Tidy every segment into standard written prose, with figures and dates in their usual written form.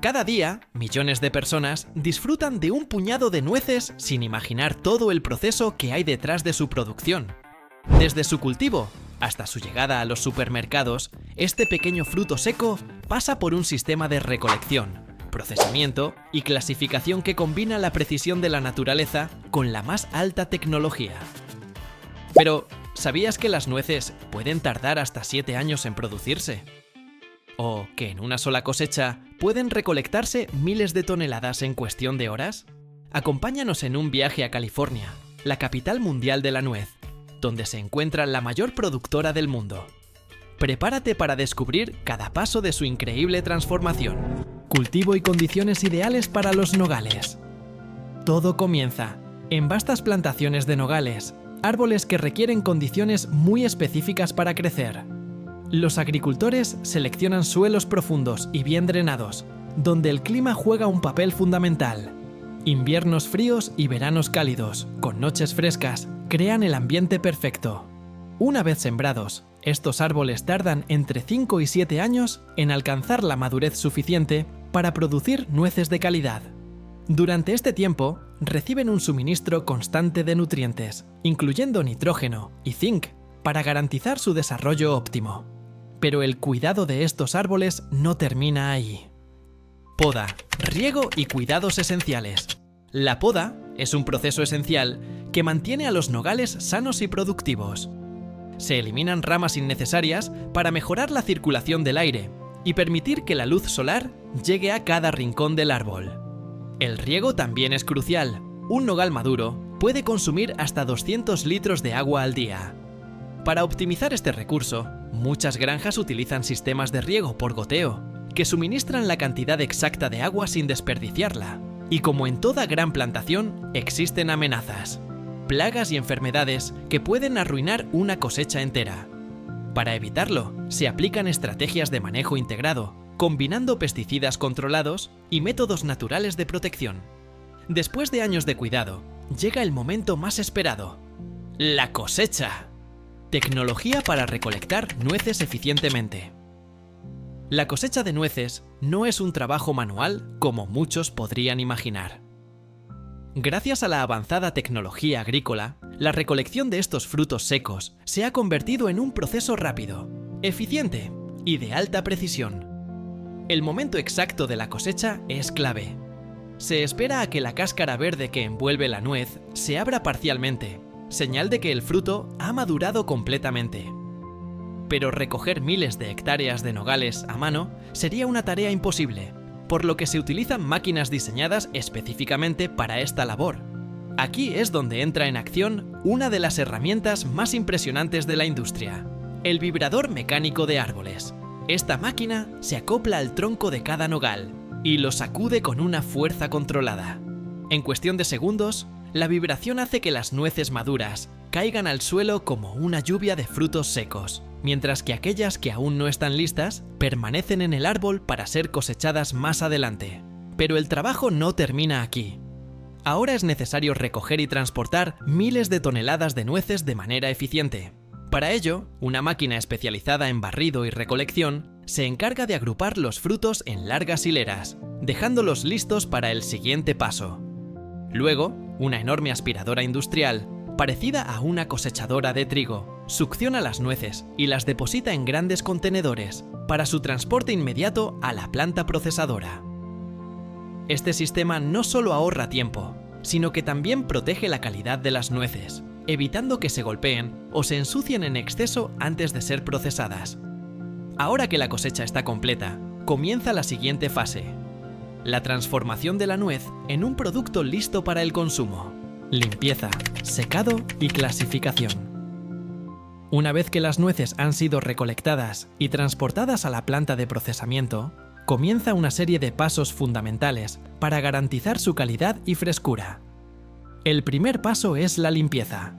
Cada día, millones de personas disfrutan de un puñado de nueces sin imaginar todo el proceso que hay detrás de su producción. Desde su cultivo hasta su llegada a los supermercados, este pequeño fruto seco pasa por un sistema de recolección, procesamiento y clasificación que combina la precisión de la naturaleza con la más alta tecnología. Pero, ¿sabías que las nueces pueden tardar hasta 7 años en producirse? ¿O que en una sola cosecha pueden recolectarse miles de toneladas en cuestión de horas? Acompáñanos en un viaje a California, la capital mundial de la nuez, donde se encuentra la mayor productora del mundo. Prepárate para descubrir cada paso de su increíble transformación. Cultivo y condiciones ideales para los nogales. Todo comienza en vastas plantaciones de nogales, árboles que requieren condiciones muy específicas para crecer. Los agricultores seleccionan suelos profundos y bien drenados, donde el clima juega un papel fundamental. Inviernos fríos y veranos cálidos, con noches frescas, crean el ambiente perfecto. Una vez sembrados, estos árboles tardan entre 5 y 7 años en alcanzar la madurez suficiente para producir nueces de calidad. Durante este tiempo, reciben un suministro constante de nutrientes, incluyendo nitrógeno y zinc, para garantizar su desarrollo óptimo. Pero el cuidado de estos árboles no termina ahí. Poda, riego y cuidados esenciales. La poda es un proceso esencial que mantiene a los nogales sanos y productivos. Se eliminan ramas innecesarias para mejorar la circulación del aire y permitir que la luz solar llegue a cada rincón del árbol. El riego también es crucial. Un nogal maduro puede consumir hasta 200 litros de agua al día. Para optimizar este recurso, muchas granjas utilizan sistemas de riego por goteo, que suministran la cantidad exacta de agua sin desperdiciarla. Y como en toda gran plantación, existen amenazas, plagas y enfermedades que pueden arruinar una cosecha entera. Para evitarlo, se aplican estrategias de manejo integrado, combinando pesticidas controlados y métodos naturales de protección. Después de años de cuidado, llega el momento más esperado: la cosecha. Tecnología para recolectar nueces eficientemente. La cosecha de nueces no es un trabajo manual como muchos podrían imaginar. Gracias a la avanzada tecnología agrícola, la recolección de estos frutos secos se ha convertido en un proceso rápido, eficiente y de alta precisión. El momento exacto de la cosecha es clave. Se espera a que la cáscara verde que envuelve la nuez se abra parcialmente, señal de que el fruto ha madurado completamente. Pero recoger miles de hectáreas de nogales a mano sería una tarea imposible, por lo que se utilizan máquinas diseñadas específicamente para esta labor. Aquí es donde entra en acción una de las herramientas más impresionantes de la industria: el vibrador mecánico de árboles. Esta máquina se acopla al tronco de cada nogal y lo sacude con una fuerza controlada. En cuestión de segundos, la vibración hace que las nueces maduras caigan al suelo como una lluvia de frutos secos, mientras que aquellas que aún no están listas permanecen en el árbol para ser cosechadas más adelante. Pero el trabajo no termina aquí. Ahora es necesario recoger y transportar miles de toneladas de nueces de manera eficiente. Para ello, una máquina especializada en barrido y recolección se encarga de agrupar los frutos en largas hileras, dejándolos listos para el siguiente paso. Luego, una enorme aspiradora industrial, parecida a una cosechadora de trigo, succiona las nueces y las deposita en grandes contenedores para su transporte inmediato a la planta procesadora. Este sistema no solo ahorra tiempo, sino que también protege la calidad de las nueces, evitando que se golpeen o se ensucien en exceso antes de ser procesadas. Ahora que la cosecha está completa, comienza la siguiente fase: la transformación de la nuez en un producto listo para el consumo. Limpieza, secado y clasificación. Una vez que las nueces han sido recolectadas y transportadas a la planta de procesamiento, comienza una serie de pasos fundamentales para garantizar su calidad y frescura. El primer paso es la limpieza.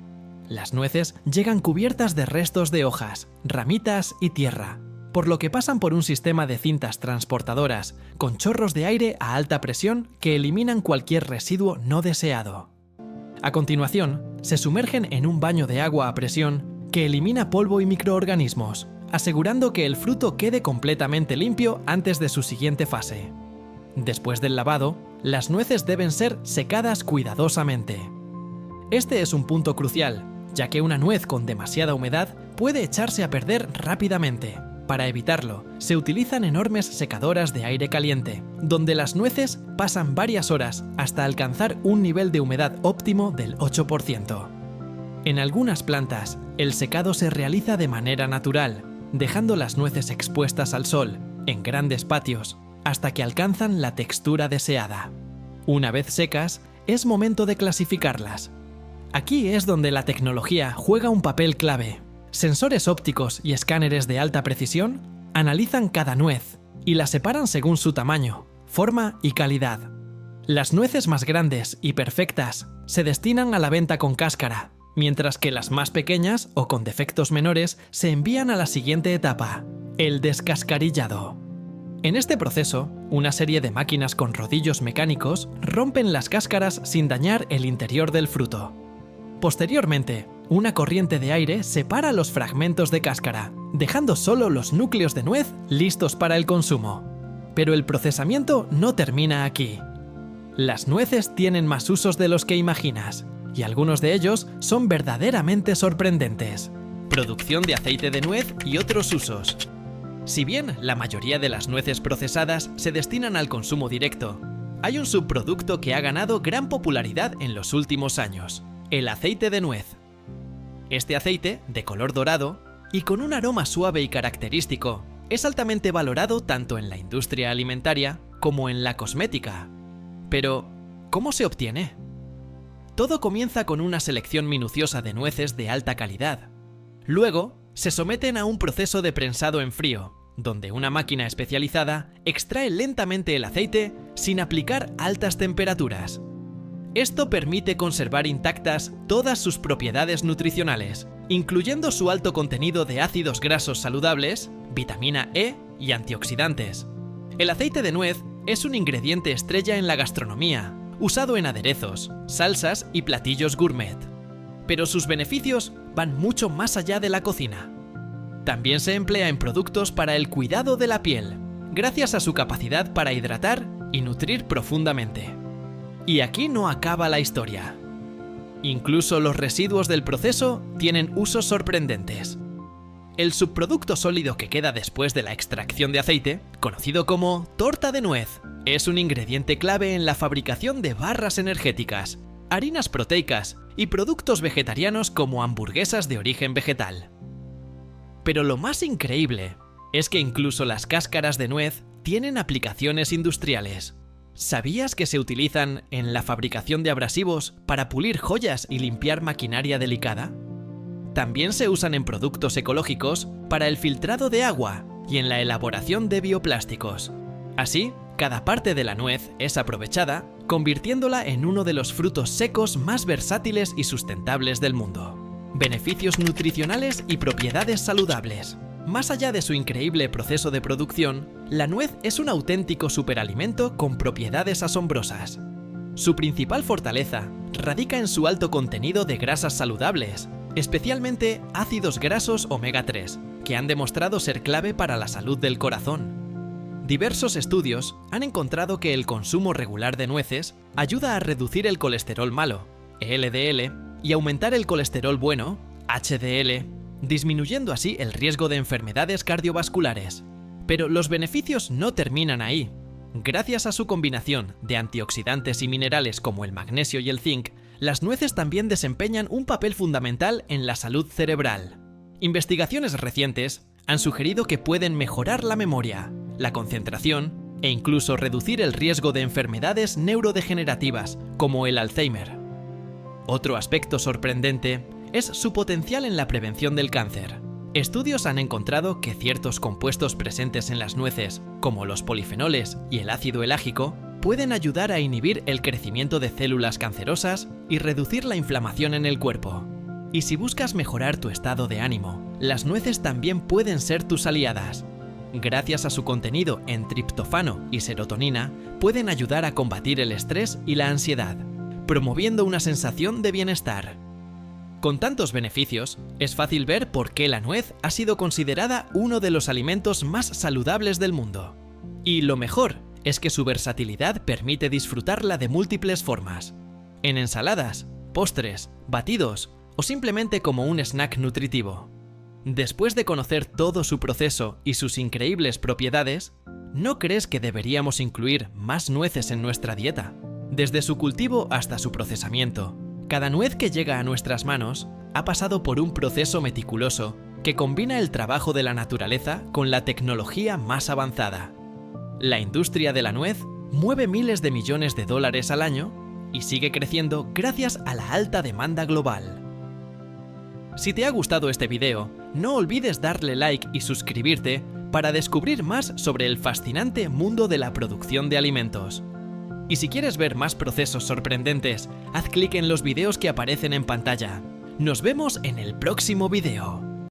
Las nueces llegan cubiertas de restos de hojas, ramitas y tierra, por lo que pasan por un sistema de cintas transportadoras con chorros de aire a alta presión que eliminan cualquier residuo no deseado. A continuación, se sumergen en un baño de agua a presión que elimina polvo y microorganismos, asegurando que el fruto quede completamente limpio antes de su siguiente fase. Después del lavado, las nueces deben ser secadas cuidadosamente. Este es un punto crucial, ya que una nuez con demasiada humedad puede echarse a perder rápidamente. Para evitarlo, se utilizan enormes secadoras de aire caliente, donde las nueces pasan varias horas hasta alcanzar un nivel de humedad óptimo del 8%. En algunas plantas, el secado se realiza de manera natural, dejando las nueces expuestas al sol, en grandes patios, hasta que alcanzan la textura deseada. Una vez secas, es momento de clasificarlas. Aquí es donde la tecnología juega un papel clave. Sensores ópticos y escáneres de alta precisión analizan cada nuez y la separan según su tamaño, forma y calidad. Las nueces más grandes y perfectas se destinan a la venta con cáscara, mientras que las más pequeñas o con defectos menores se envían a la siguiente etapa, el descascarillado. En este proceso, una serie de máquinas con rodillos mecánicos rompen las cáscaras sin dañar el interior del fruto. Posteriormente, una corriente de aire separa los fragmentos de cáscara, dejando solo los núcleos de nuez listos para el consumo. Pero el procesamiento no termina aquí. Las nueces tienen más usos de los que imaginas, y algunos de ellos son verdaderamente sorprendentes. Producción de aceite de nuez y otros usos. Si bien la mayoría de las nueces procesadas se destinan al consumo directo, hay un subproducto que ha ganado gran popularidad en los últimos años: el aceite de nuez. Este aceite, de color dorado y con un aroma suave y característico, es altamente valorado tanto en la industria alimentaria como en la cosmética. Pero, ¿cómo se obtiene? Todo comienza con una selección minuciosa de nueces de alta calidad. Luego, se someten a un proceso de prensado en frío, donde una máquina especializada extrae lentamente el aceite sin aplicar altas temperaturas. Esto permite conservar intactas todas sus propiedades nutricionales, incluyendo su alto contenido de ácidos grasos saludables, vitamina E y antioxidantes. El aceite de nuez es un ingrediente estrella en la gastronomía, usado en aderezos, salsas y platillos gourmet. Pero sus beneficios van mucho más allá de la cocina. También se emplea en productos para el cuidado de la piel, gracias a su capacidad para hidratar y nutrir profundamente. Y aquí no acaba la historia. Incluso los residuos del proceso tienen usos sorprendentes. El subproducto sólido que queda después de la extracción de aceite, conocido como torta de nuez, es un ingrediente clave en la fabricación de barras energéticas, harinas proteicas y productos vegetarianos como hamburguesas de origen vegetal. Pero lo más increíble es que incluso las cáscaras de nuez tienen aplicaciones industriales. ¿Sabías que se utilizan en la fabricación de abrasivos para pulir joyas y limpiar maquinaria delicada? También se usan en productos ecológicos para el filtrado de agua y en la elaboración de bioplásticos. Así, cada parte de la nuez es aprovechada, convirtiéndola en uno de los frutos secos más versátiles y sustentables del mundo. Beneficios nutricionales y propiedades saludables. Más allá de su increíble proceso de producción, la nuez es un auténtico superalimento con propiedades asombrosas. Su principal fortaleza radica en su alto contenido de grasas saludables, especialmente ácidos grasos omega 3, que han demostrado ser clave para la salud del corazón. Diversos estudios han encontrado que el consumo regular de nueces ayuda a reducir el colesterol malo, LDL, y aumentar el colesterol bueno, HDL, disminuyendo así el riesgo de enfermedades cardiovasculares. Pero los beneficios no terminan ahí. Gracias a su combinación de antioxidantes y minerales como el magnesio y el zinc, las nueces también desempeñan un papel fundamental en la salud cerebral. Investigaciones recientes han sugerido que pueden mejorar la memoria, la concentración e incluso reducir el riesgo de enfermedades neurodegenerativas como el Alzheimer. Otro aspecto sorprendente es su potencial en la prevención del cáncer. Estudios han encontrado que ciertos compuestos presentes en las nueces, como los polifenoles y el ácido elágico, pueden ayudar a inhibir el crecimiento de células cancerosas y reducir la inflamación en el cuerpo. Y si buscas mejorar tu estado de ánimo, las nueces también pueden ser tus aliadas. Gracias a su contenido en triptófano y serotonina, pueden ayudar a combatir el estrés y la ansiedad, promoviendo una sensación de bienestar. Con tantos beneficios, es fácil ver por qué la nuez ha sido considerada uno de los alimentos más saludables del mundo. Y lo mejor es que su versatilidad permite disfrutarla de múltiples formas. En ensaladas, postres, batidos o simplemente como un snack nutritivo. Después de conocer todo su proceso y sus increíbles propiedades, ¿no crees que deberíamos incluir más nueces en nuestra dieta? Desde su cultivo hasta su procesamiento, cada nuez que llega a nuestras manos ha pasado por un proceso meticuloso que combina el trabajo de la naturaleza con la tecnología más avanzada. La industria de la nuez mueve miles de millones de dólares al año y sigue creciendo gracias a la alta demanda global. Si te ha gustado este video, no olvides darle like y suscribirte para descubrir más sobre el fascinante mundo de la producción de alimentos. Y si quieres ver más procesos sorprendentes, haz clic en los videos que aparecen en pantalla. Nos vemos en el próximo video.